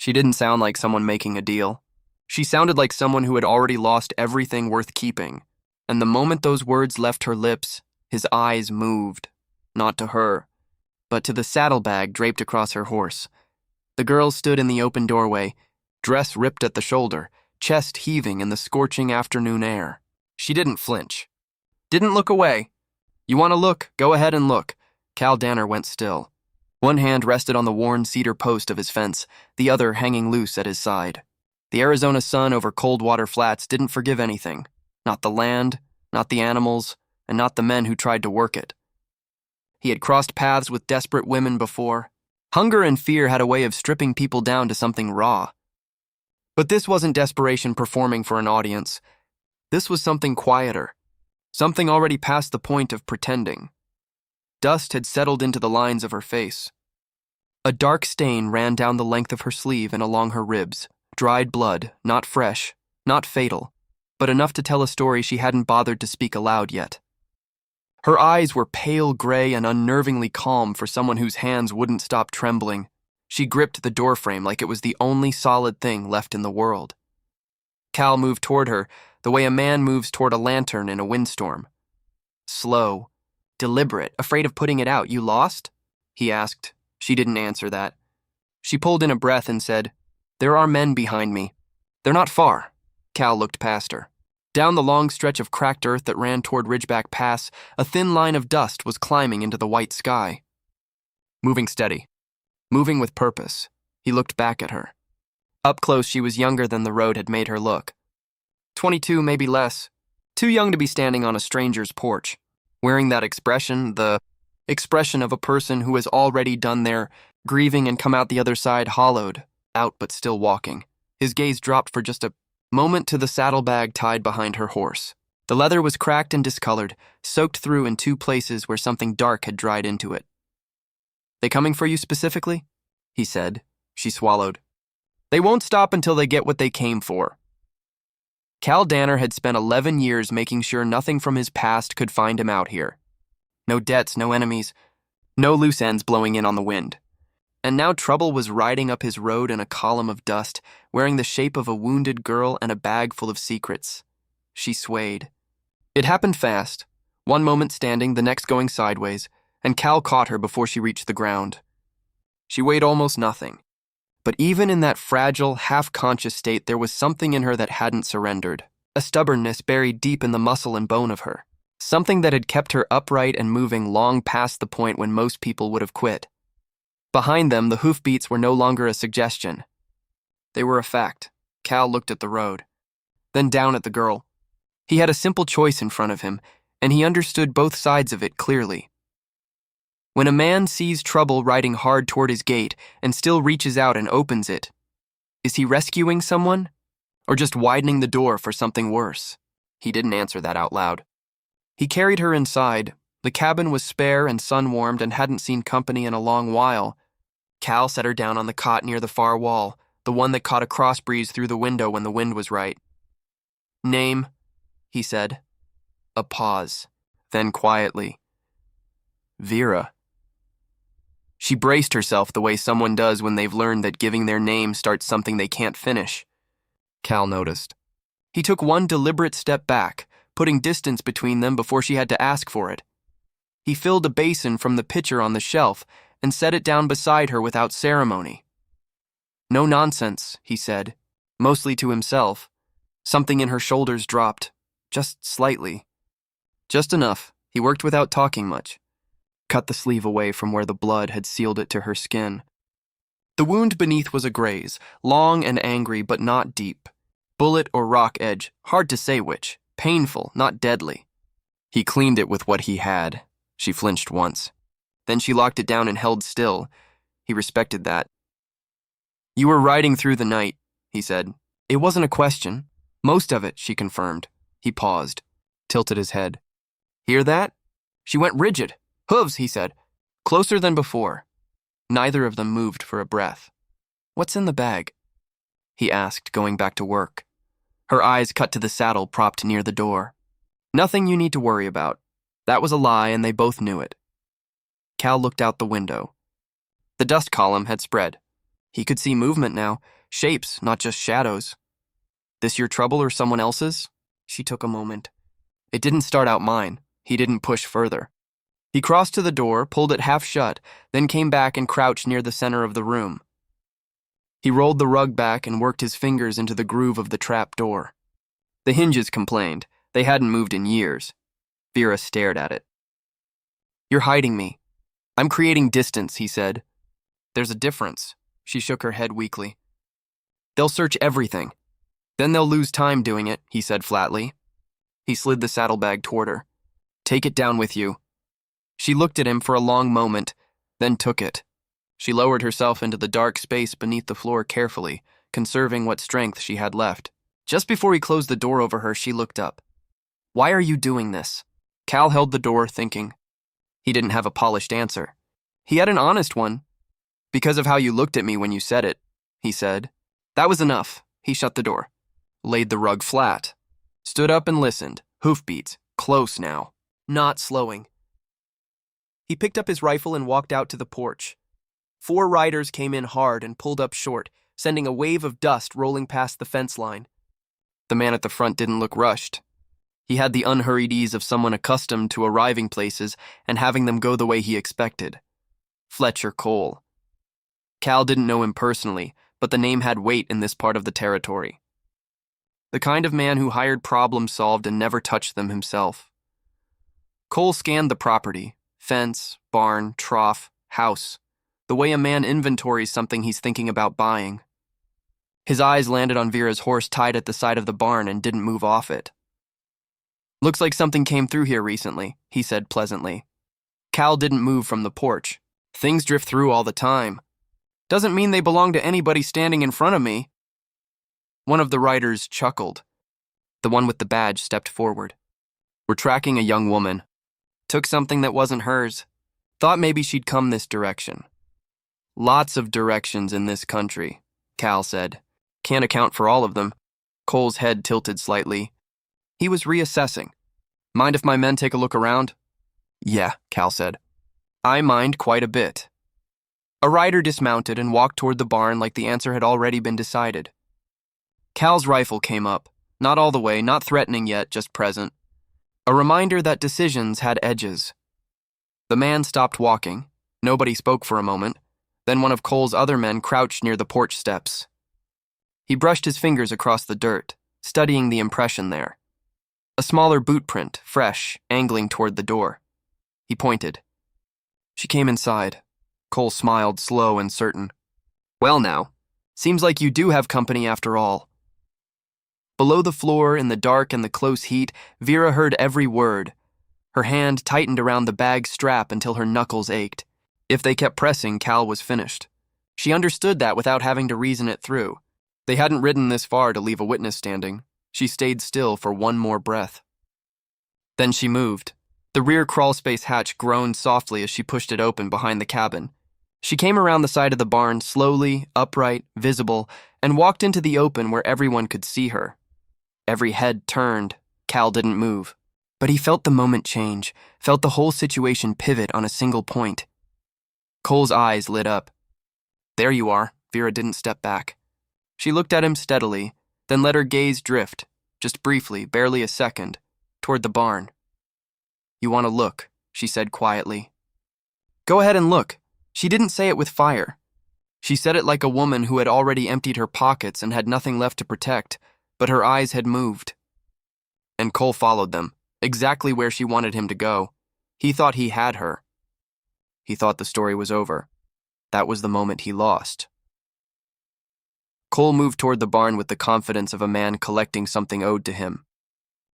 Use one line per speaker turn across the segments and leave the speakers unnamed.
She didn't sound like someone making a deal. She sounded like someone who had already lost everything worth keeping. And the moment those words left her lips, his eyes moved, not to her, but to the saddlebag draped across her horse. The girl stood in the open doorway, dress ripped at the shoulder, chest heaving in the scorching afternoon air. She didn't flinch. Didn't look away. You want to look? Go ahead and look. Cal Danner went still. One hand rested on the worn cedar post of his fence, the other hanging loose at his side. The Arizona sun over Coldwater Flats didn't forgive anything. Not the land, not the animals, and not the men who tried to work it. He had crossed paths with desperate women before. Hunger and fear had a way of stripping people down to something raw. But this wasn't desperation performing for an audience. This was something quieter, something already past the point of pretending. Dust had settled into the lines of her face. A dark stain ran down the length of her sleeve and along her ribs. Dried blood, not fresh, not fatal, but enough to tell a story she hadn't bothered to speak aloud yet. Her eyes were pale gray and unnervingly calm for someone whose hands wouldn't stop trembling. She gripped the doorframe like it was the only solid thing left in the world. Cal moved toward her the way a man moves toward a lantern in a windstorm. Slow, deliberate, afraid of putting it out. "You lost?" he asked. She didn't answer that. She pulled in a breath and said, "There are men behind me. They're not far." Cal looked past her. Down the long stretch of cracked earth that ran toward Ridgeback Pass, a thin line of dust was climbing into the white sky. Moving steady. Moving with purpose. He looked back at her. Up close, she was younger than the road had made her look. 22, maybe less. Too young to be standing on a stranger's porch, wearing that expression, the expression of a person who has already done their grieving and come out the other side hollowed, out but still walking. His gaze dropped for just a moment to the saddlebag tied behind her horse. The leather was cracked and discolored, soaked through in two places where something dark had dried into it. "They coming for you specifically?" he said. She swallowed. "They won't stop until they get what they came for." Cal Danner had spent 11 years making sure nothing from his past could find him out here. No debts, no enemies, no loose ends blowing in on the wind. And now trouble was riding up his road in a column of dust, wearing the shape of a wounded girl and a bag full of secrets. She swayed. It happened fast, one moment standing, the next going sideways, and Cal caught her before she reached the ground. She weighed almost nothing. But even in that fragile, half-conscious state, there was something in her that hadn't surrendered, a stubbornness buried deep in the muscle and bone of her, something that had kept her upright and moving long past the point when most people would have quit. Behind them, the hoofbeats were no longer a suggestion. They were a fact. Cal looked at the road, then down at the girl. He had a simple choice in front of him, and he understood both sides of it clearly. When a man sees trouble riding hard toward his gate and still reaches out and opens it, is he rescuing someone, or just widening the door for something worse? He didn't answer that out loud. He carried her inside. The cabin was spare and sun-warmed and hadn't seen company in a long while. Cal set her down on the cot near the far wall, the one that caught a cross breeze through the window when the wind was right. "Name," he said. A pause, then quietly, "Vera." She braced herself the way someone does when they've learned that giving their name starts something they can't finish. Cal noticed. He took one deliberate step back, putting distance between them before she had to ask for it. He filled a basin from the pitcher on the shelf and set it down beside her without ceremony. "No nonsense," he said, mostly to himself. Something in her shoulders dropped, just slightly. Just enough. He worked without talking much. Cut the sleeve away from where the blood had sealed it to her skin. The wound beneath was a graze, long and angry but not deep. Bullet or rock edge, hard to say which. Painful, not deadly. He cleaned it with what he had. She flinched once. Then she locked it down and held still. He respected that. "You were riding through the night," he said. "It wasn't a question. Most of it," she confirmed. He paused, tilted his head. "Hear that?" She went rigid. "Hooves," he said. Closer than before. Neither of them moved for a breath. "What's in the bag?" he asked, going back to work. Her eyes cut to the saddle propped near the door. "Nothing you need to worry about." That was a lie, and they both knew it. Cal looked out the window. The dust column had spread. He could see movement now, shapes, not just shadows. This your trouble or someone else's? She took a moment. It didn't start out mine. He didn't push further. He crossed to the door, pulled it half shut, then came back and crouched near the center of the room. He rolled the rug back and worked his fingers into the groove of the trap door. The hinges complained. They hadn't moved in years. Vera stared at it. You're hiding me. I'm creating distance, he said. There's a difference. She shook her head weakly. They'll search everything. Then they'll lose time doing it, he said flatly. He slid the saddlebag toward her. Take it down with you. She looked at him for a long moment, then took it. She lowered herself into the dark space beneath the floor carefully, conserving what strength she had left. Just before he closed the door over her, she looked up. Why are you doing this? Cal held the door, thinking. He didn't have a polished answer. He had an honest one. Because of how you looked at me when you said it, he said. That was enough. He shut the door, laid the rug flat, stood up and listened. Hoofbeats, close now, not slowing. He picked up his rifle and walked out to the porch. 4 riders came in hard and pulled up short, sending a wave of dust rolling past the fence line. The man at the front didn't look rushed. He had the unhurried ease of someone accustomed to arriving places and having them go the way he expected. Fletcher Cole. Cal didn't know him personally, but the name had weight in this part of the territory. The kind of man who hired problems solved and never touched them himself. Cole scanned the property, fence, barn, trough, house, the way a man inventories something he's thinking about buying. His eyes landed on Vera's horse tied at the side of the barn and didn't move off it. Looks like something came through here recently, he said pleasantly. Cal didn't move from the porch. Things drift through all the time. Doesn't mean they belong to anybody standing in front of me. One of the riders chuckled. The one with the badge stepped forward. We're tracking a young woman. Took something that wasn't hers. Thought maybe she'd come this direction. Lots of directions in this country, Cal said. Can't account for all of them. Cole's head tilted slightly. He was reassessing. Mind if my men take a look around? Yeah, Cal said. I mind quite a bit. A rider dismounted and walked toward the barn like the answer had already been decided. Cal's rifle came up, not all the way, not threatening yet, just present. A reminder that decisions had edges. The man stopped walking. Nobody spoke for a moment. Then one of Cole's other men crouched near the porch steps. He brushed his fingers across the dirt, studying the impression there. A smaller boot print, fresh, angling toward the door. He pointed. She came inside. Cole smiled, slow and certain. Well now, seems like you do have company after all. Below the floor, in the dark and the close heat, Vera heard every word. Her hand tightened around the bag's strap until her knuckles ached. If they kept pressing, Cal was finished. She understood that without having to reason it through. They hadn't ridden this far to leave a witness standing. She stayed still for one more breath. Then she moved. The rear crawlspace hatch groaned softly as she pushed it open behind the cabin. She came around the side of the barn, slowly, upright, visible, and walked into the open where everyone could see her. Every head turned. Cal didn't move. But he felt the moment change, felt the whole situation pivot on a single point. Cole's eyes lit up. There you are. Vera didn't step back. She looked at him steadily, then let her gaze drift, just briefly, barely a second, toward the barn. You want to look, she said quietly. Go ahead and look. She didn't say it with fire. She said it like a woman who had already emptied her pockets and had nothing left to protect, but her eyes had moved. And Cole followed them, exactly where she wanted him to go. He thought he had her. He thought the story was over. That was the moment he lost. Cole moved toward the barn with the confidence of a man collecting something owed to him.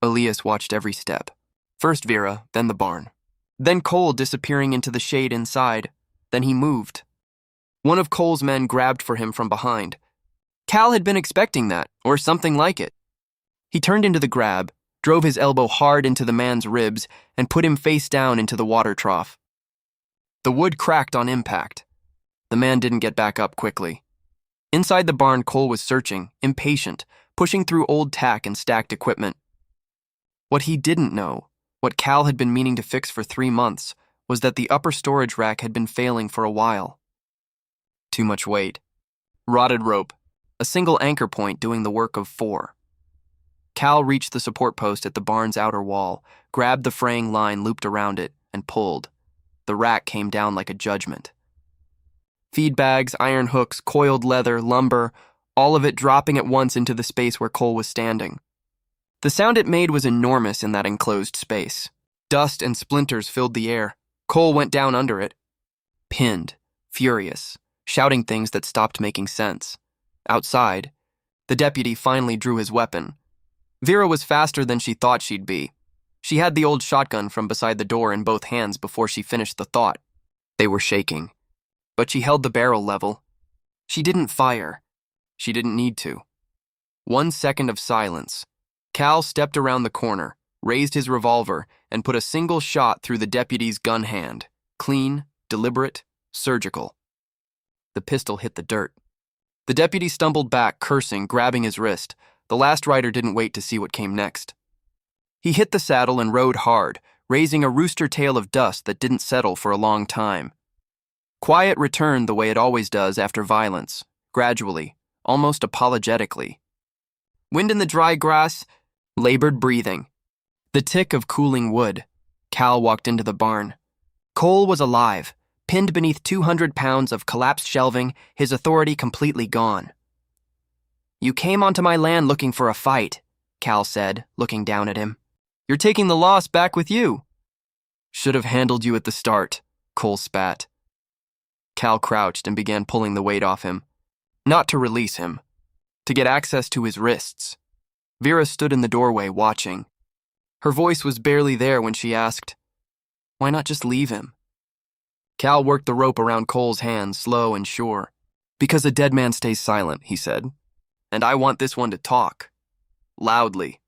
Elias watched every step. First Vera, then the barn. Then Cole disappearing into the shade inside. Then he moved. One of Cole's men grabbed for him from behind. Cal had been expecting that, or something like it. He turned into the grab, drove his elbow hard into the man's ribs, and put him face down into the water trough. The wood cracked on impact. The man didn't get back up quickly. Inside the barn, Cole was searching, impatient, pushing through old tack and stacked equipment. What he didn't know, what Cal had been meaning to fix for 3 months, was that the upper storage rack had been failing for a while. Too much weight. Rotted rope, a single anchor point doing the work of 4. Cal reached the support post at the barn's outer wall, grabbed the fraying line looped around it, and pulled. The rack came down like a judgment. Feed bags, iron hooks, coiled leather, lumber, all of it dropping at once into the space where Cole was standing. The sound it made was enormous in that enclosed space. Dust and splinters filled the air. Cole went down under it, pinned, furious, shouting things that stopped making sense. Outside, the deputy finally drew his weapon. Vera was faster than she thought she'd be. She had the old shotgun from beside the door in both hands before she finished the thought. They were shaking, but she held the barrel level. She didn't fire. She didn't need to. 1 second of silence. Cal stepped around the corner, raised his revolver, and put a single shot through the deputy's gun hand. Clean, deliberate, surgical. The pistol hit the dirt. The deputy stumbled back, cursing, grabbing his wrist. The last rider didn't wait to see what came next. He hit the saddle and rode hard, raising a rooster tail of dust that didn't settle for a long time. Quiet returned the way it always does after violence, gradually, almost apologetically. Wind in the dry grass, labored breathing. The tick of cooling wood. Cal walked into the barn. Cole was alive, pinned beneath 200 pounds of collapsed shelving, his authority completely gone. "You came onto my land looking for a fight," Cal said, looking down at him. "You're taking the loss back with you." "Should have handled you at the start," Cole spat. Cal crouched and began pulling the weight off him. Not to release him, to get access to his wrists. Vera stood in the doorway, watching. Her voice was barely there when she asked, "Why not just leave him?" Cal worked the rope around Cole's hands, slow and sure. "Because a dead man stays silent," he said. "And I want this one to talk. Loudly.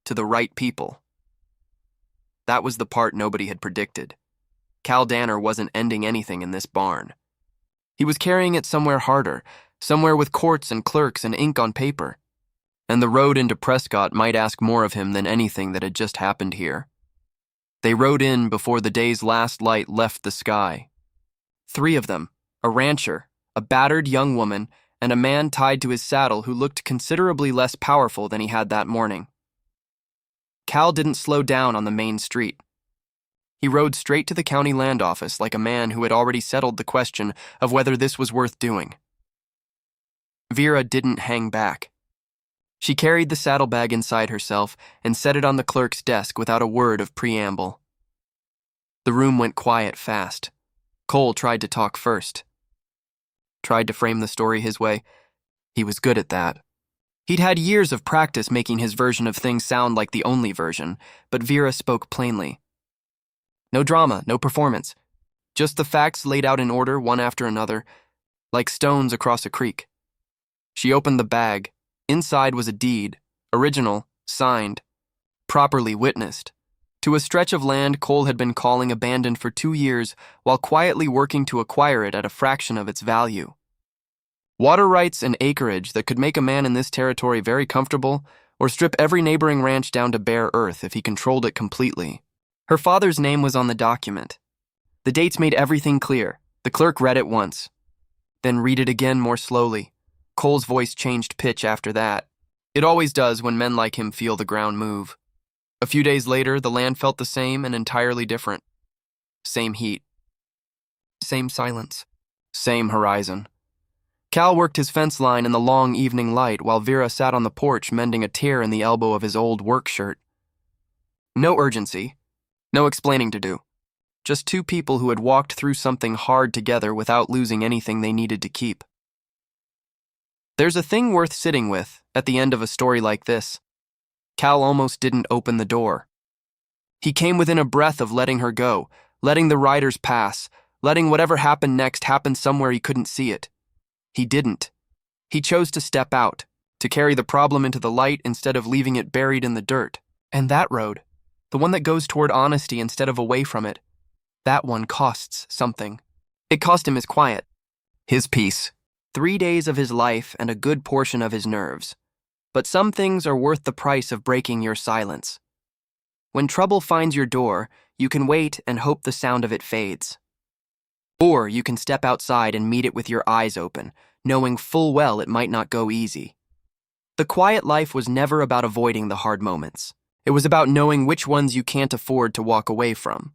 To the right people." That was the part nobody had predicted. Cal Danner wasn't ending anything in this barn. He was carrying it somewhere harder, somewhere with courts and clerks and ink on paper. And the road into Prescott might ask more of him than anything that had just happened here. They rode in before the day's last light left the sky. 3 of them, a rancher, a battered young woman, and a man tied to his saddle who looked considerably less powerful than he had that morning. Cal didn't slow down on the main street. He rode straight to the county land office like a man who had already settled the question of whether this was worth doing. Vera didn't hang back. She carried the saddlebag inside herself and set it on the clerk's desk without a word of preamble. The room went quiet fast. Cole tried to talk first. Tried to frame the story his way. He was good at that. He'd had years of practice making his version of things sound like the only version, but Vera spoke plainly. No drama, no performance. Just the facts laid out in order, one after another, like stones across a creek. She opened the bag. Inside was a deed, original, signed, properly witnessed, to a stretch of land Cole had been calling abandoned for 2 years while quietly working to acquire it at a fraction of its value. Water rights and acreage that could make a man in this territory very comfortable or strip every neighboring ranch down to bare earth if he controlled it completely. Her father's name was on the document. The dates made everything clear. The clerk read it once, then read it again more slowly. Cole's voice changed pitch after that. It always does when men like him feel the ground move. A few days later, the land felt the same and entirely different. Same heat. Same silence. Same horizon. Cal worked his fence line in the long evening light while Vera sat on the porch mending a tear in the elbow of his old work shirt. No urgency. No explaining to do. Just 2 people who had walked through something hard together without losing anything they needed to keep. There's a thing worth sitting with at the end of a story like this. Cal almost didn't open the door. He came within a breath of letting her go, letting the riders pass, letting whatever happened next happen somewhere he couldn't see it. He didn't. He chose to step out, to carry the problem into the light instead of leaving it buried in the dirt. And that road, the one that goes toward honesty instead of away from it, that one costs something. It cost him his quiet, his peace. 3 days of his life and a good portion of his nerves. But some things are worth the price of breaking your silence. When trouble finds your door, you can wait and hope the sound of it fades. Or you can step outside and meet it with your eyes open, knowing full well it might not go easy. The quiet life was never about avoiding the hard moments. It was about knowing which ones you can't afford to walk away from.